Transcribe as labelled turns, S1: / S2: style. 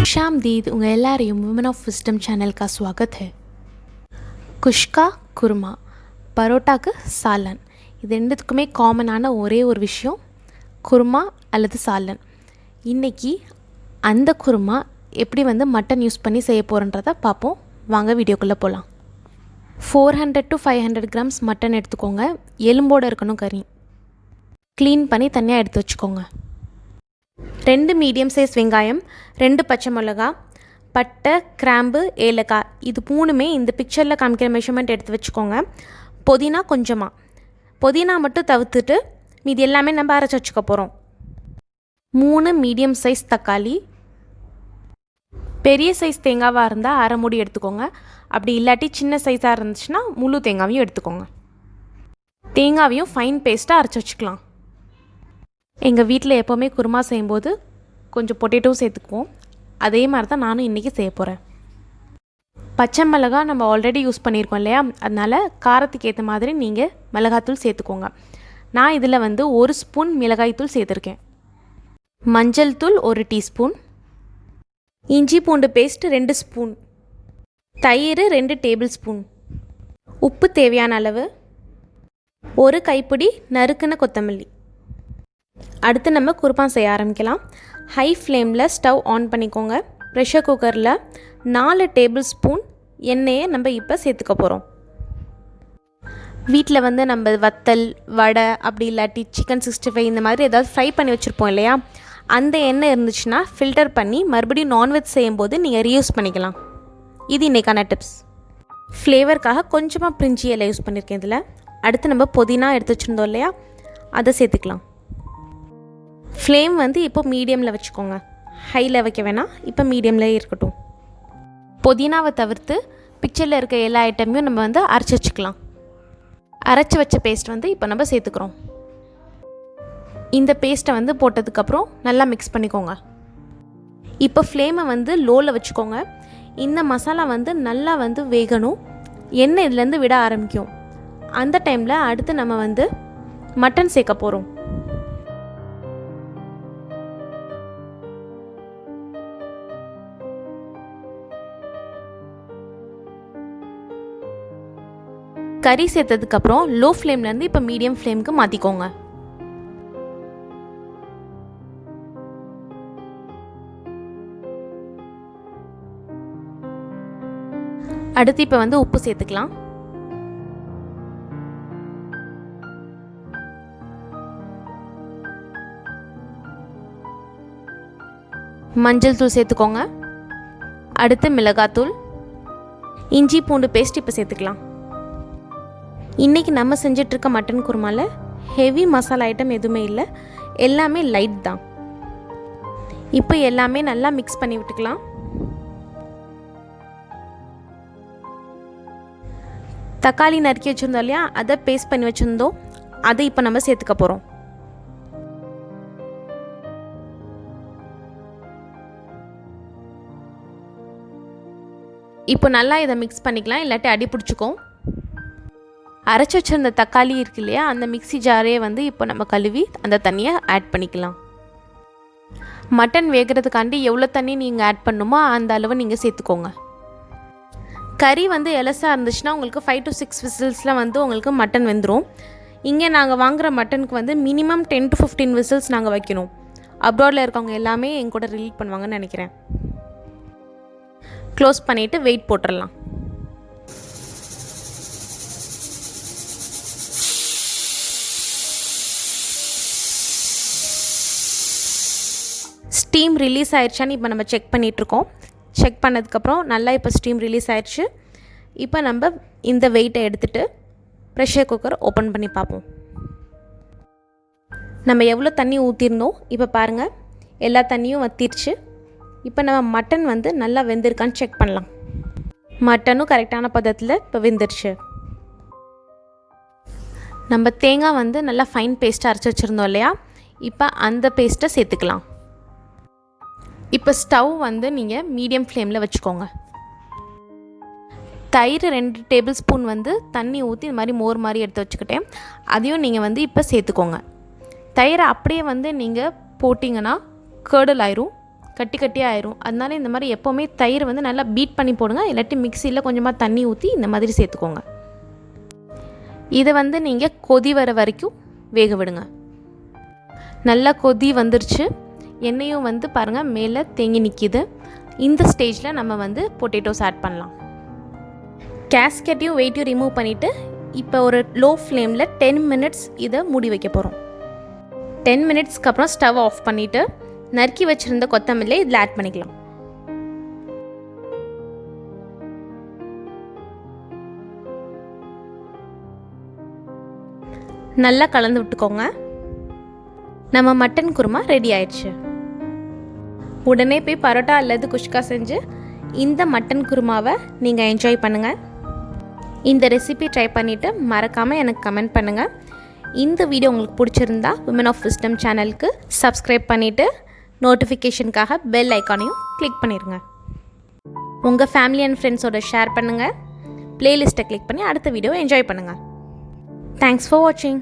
S1: खुशामदीद उंगा எல்லாரையும் women of wisdom channel का स्वागत है. குஷ்கா குருமா பரோட்டாக்கு சாலன் இது ரெண்டுத்துக்குமே காமனான ஒரே ஒரு விஷயம் குருமா அல்லது சாலன். இன்றைக்கி அந்த குருமா எப்படி மட்டன் யூஸ் பண்ணி செய்ய போகிறன்றதை பார்ப்போம். வாங்க வீடியோக்குள்ளே போகலாம். 400 to 500 grams மட்டன் எடுத்துக்கோங்க. எலும்போடு இருக்கணும் கறி. க்ளீன் பண்ணி தனியாக எடுத்து வச்சுக்கோங்க. 2 மீடியம் சைஸ் வெங்காயம், 2 பச்சை மிளகா, பட்டை, கிராம்பு, ஏலக்காய் இது மூணுமே இந்த பிக்சரில் காமிக்கிற மெஷர்மெண்ட் எடுத்து வச்சுக்கோங்க. புதினா கொஞ்சமாக, புதினா மட்டும் தவிர்த்துட்டு மீதி எல்லாமே நம்ம அரைச்சி வச்சுக்க போகிறோம். 3 மீடியம் சைஸ் தக்காளி, பெரிய சைஸ் தேங்காவாக இருந்தால் அரை மூடி எடுத்துக்கோங்க. அப்படி இல்லாட்டி சின்ன சைஸாக இருந்துச்சுன்னா முழு தேங்காவையும் எடுத்துக்கோங்க. தேங்காவையும் ஃபைன் பேஸ்ட்டாக அரைச்சி வச்சுக்கலாம். எங்கள் வீட்டில் எப்போவுமே குருமா செய்யும்போது கொஞ்சம் பொட்டேட்டோ சேர்த்துக்குவோம். அதே மாதிரி தான் நானும் இன்றைக்கி செய்ய போகிறேன். பச்சை மிளகா நம்ம ஆல்ரெடி யூஸ் பண்ணியிருக்கோம் இல்லையா, அதனால் காரத்துக்கு ஏற்ற மாதிரி நீங்கள் மிளகாத்தூள் சேர்த்துக்கோங்க. நான் இதில் 1 ஸ்பூன் மிளகாய்த்தூள் சேர்த்துருக்கேன். மஞ்சள் தூள் 1 டீஸ்பூன், இஞ்சி பூண்டு பேஸ்ட் 2 ஸ்பூன், தயிர் 2 டேபிள் ஸ்பூன், உப்பு தேவையான அளவு, 1 கைப்பிடி நறுக்குன கொத்தமல்லி. அடுத்து நம்ம குருமா செய்ய ஆரம்பிக்கலாம். ஹை ஃப்ளேமில் ஸ்டவ் ஆன் பண்ணிக்கோங்க. ப்ரெஷர் குக்கரில் 4 டேபிள் ஸ்பூன் எண்ணெயை நம்ம இப்போ சேர்த்துக்க போகிறோம். வீட்டில் நம்ம வத்தல், வடை, அப்படி இல்லாட்டி சிக்கன் 65 இந்த மாதிரி ஏதாவது ஃப்ரை பண்ணி வச்சுருப்போம் இல்லையா, அந்த எண்ணெய் இருந்துச்சுன்னா ஃபில்டர் பண்ணி மறுபடியும் நான்வெஜ் செய்யும்போது நீங்கள் ரீயூஸ் பண்ணிக்கலாம். இது இன்றைக்கான டிப்ஸ். ஃப்ளேவருக்காக கொஞ்சமாக பிரிஞ்சி எல்லாம் யூஸ் பண்ணியிருக்கேன் இதில். அடுத்து நம்ம புதினா எடுத்து வச்சுருந்தோம் இல்லையா, அதை சேர்த்துக்கலாம். ஃப்ளேம் இப்போ மீடியமில் வச்சுக்கோங்க. ஹையில் வைக்க வேணாம், இப்போ மீடியமில் இருக்கட்டும். புதினாவை தவிர்த்து பிக்சரில் இருக்க எல்லா ஐட்டமையும் நம்ம அரைச்சி வச்சுக்கலாம். அரைச்சி வச்ச பேஸ்ட் இப்போ நம்ம சேர்த்துக்கிறோம். இந்த பேஸ்ட்டை போட்டதுக்கப்புறம் நல்லா மிக்ஸ் பண்ணிக்கோங்க. இப்போ ஃப்ளேமை லோவில் வச்சுக்கோங்க. இந்த மசாலா நல்லா வேகணும். எண்ணெய் இதுலேருந்து விட ஆரம்பிக்கும். அந்த டைமில் அடுத்து நம்ம மட்டன் சேர்க்க போகிறோம். கறி சேர்த்ததுக்கப்புறம் லோ ஃப்ளேம்லேருந்து இப்போ மீடியம் ஃப்ளேமுக்கு மாற்றிக்கோங்க. அடுத்து இப்போ உப்பு சேர்த்துக்கலாம். மஞ்சள் தூள் சேர்த்துக்கோங்க. அடுத்து மிளகாத்தூள், இஞ்சி பூண்டு பேஸ்ட் இப்போ சேர்த்துக்கலாம். இன்றைக்கி நம்ம செஞ்சிட்ருக்க மட்டன் குருமாவில் ஹெவி மசாலா ஐட்டம் எதுவுமே இல்லை, எல்லாமே லைட் தான். இப்போ எல்லாமே நல்லா மிக்ஸ் பண்ணி விட்டுக்கலாம். தக்காளி நறுக்கி வச்சுருந்தோம் இல்லையா, அதை பேஸ்ட் பண்ணி வச்சுருந்தோம், அதை இப்போ நம்ம சேர்த்துக்க போகிறோம். இப்போ நல்லா இதை மிக்ஸ் பண்ணிக்கலாம், இல்லாட்டி அடி பிடிச்சிக்கும். அரைச்சி வச்சிருந்த தக்காளி இருக்கு இல்லையா, அந்த மிக்ஸி ஜாரே இப்போ நம்ம கழுவி அந்த தண்ணியை ஆட் பண்ணிக்கலாம். மட்டன் வேகிறதுக்காண்டி எவ்வளோ தண்ணி நீங்கள் ஆட் பண்ணணுமோ அந்த அளவு நீங்கள் சேர்த்துக்கோங்க. கறி எலசாக இருந்துச்சுன்னா உங்களுக்கு 5 to 6 விசில்ஸில் உங்களுக்கு மட்டன் வெந்துடும். இங்கே நாங்கள் வாங்குகிற மட்டனுக்கு மினிமம் 10 to 15 விசில்ஸ் நாங்கள் வைக்கணும். அப்ராடில் இருக்கவங்க எல்லாமே எங்க கூட ரிலீட் பண்ணுவாங்கன்னு நினைக்கிறேன். க்ளோஸ் பண்ணிவிட்டு வெயிட் போட்டுடலாம். ஸ்டீம் ரிலீஸ் ஆயிடுச்சான்னு இப்போ நம்ம செக் பண்ணிகிட்ருக்கோம். செக் பண்ணதுக்கப்புறம் நல்லா இப்போ ஸ்டீம் ரிலீஸ் ஆயிடுச்சு. இப்போ நம்ம இந்த வெயிட்டை எடுத்துகிட்டு ப்ரெஷர் குக்கர் ஓப்பன் பண்ணி பார்ப்போம். நம்ம எவ்வளோ தண்ணி ஊற்றிருந்தோம் இப்போ பாருங்கள், எல்லா தண்ணியும் வற்றிருச்சு. இப்போ நம்ம மட்டன் நல்லா வெந்திருக்கான்னு செக் பண்ணலாம். மட்டனும் கரெக்டான பதத்தில் இப்போ வெந்துருச்சு. நம்ம தேங்காய் நல்லா ஃபைன் பேஸ்ட்டாக அரைச்சி வச்சுருந்தோம் இல்லையா, இப்போ அந்த பேஸ்ட்டை சேர்த்துக்கலாம். இப்போ ஸ்டவ் நீங்கள் மீடியம் ஃப்ளேமில் வச்சுக்கோங்க. தயிர் 2 டேபிள் ஸ்பூன் தண்ணி ஊற்றி இந்த மாதிரி மோர் மாதிரி எடுத்து வச்சுக்கிட்டேன். அதையும் நீங்கள் இப்போ சேர்த்துக்கோங்க. தயிரை அப்படியே நீங்கள் போட்டிங்கன்னா கேர்டல் ஆயிரும். கட்டி கட்டியாக ஆயிரும். அதனால இந்த மாதிரி எப்போவுமே தயிர் வந்து நல்லா பீட் பண்ணி போடுங்க. இல்லாட்டி மிக்சியில் கொஞ்சமாக தண்ணி ஊற்றி இந்த மாதிரி சேர்த்துக்கோங்க. இதை வந்து நீங்கள் கொதி வர வரைக்கும் வேக விடுங்க. நல்லா கொதி வந்துருச்சு. எண்ணெயும் வந்து பாருங்கள் மேலே தேங்கி நிற்கிது. இந்த ஸ்டேஜில் நம்ம வந்து பொட்டேட்டோஸ் ஆட் பண்ணலாம். கேஸ்கெட்டையும் வெயிட்டையும் ரிமூவ் பண்ணிவிட்டு இப்போ ஒரு லோ ஃப்ளேமில் 10 மினிட்ஸ் இதை மூடி வைக்க போகிறோம். 10 மினிட்ஸ்க்கு அப்புறம் ஸ்டவ் ஆஃப் பண்ணிவிட்டு நறுக்கி வச்சுருந்த கொத்தமல்லி இதில் ஆட் பண்ணிக்கலாம். நல்லா கலந்து விட்டுக்கோங்க. நம்ம மட்டன் குருமா ரெடி ஆயிடுச்சு. உடனே போய் பரோட்டா அல்லது குஷ்கா செஞ்சு இந்த மட்டன் குருமாவை நீங்கள் என்ஜாய் பண்ணுங்கள். இந்த ரெசிபி ட்ரை பண்ணிவிட்டு மறக்காமல் எனக்கு கமெண்ட் பண்ணுங்கள். இந்த வீடியோ உங்களுக்கு பிடிச்சிருந்தா விமன் ஆஃப் விஸ்டம் சேனலுக்கு சப்ஸ்கிரைப் பண்ணிவிட்டு நோட்டிஃபிகேஷனுக்காக பெல் ஐக்கானையும் கிளிக் பண்ணிடுங்க. உங்கள் ஃபேமிலி அண்ட் ஃப்ரெண்ட்ஸோட ஷேர் பண்ணுங்கள். ப்ளேலிஸ்ட்டை கிளிக் பண்ணி அடுத்த வீடியோவை என்ஜாய் பண்ணுங்கள். தேங்க்ஸ் ஃபார் வாட்சிங்.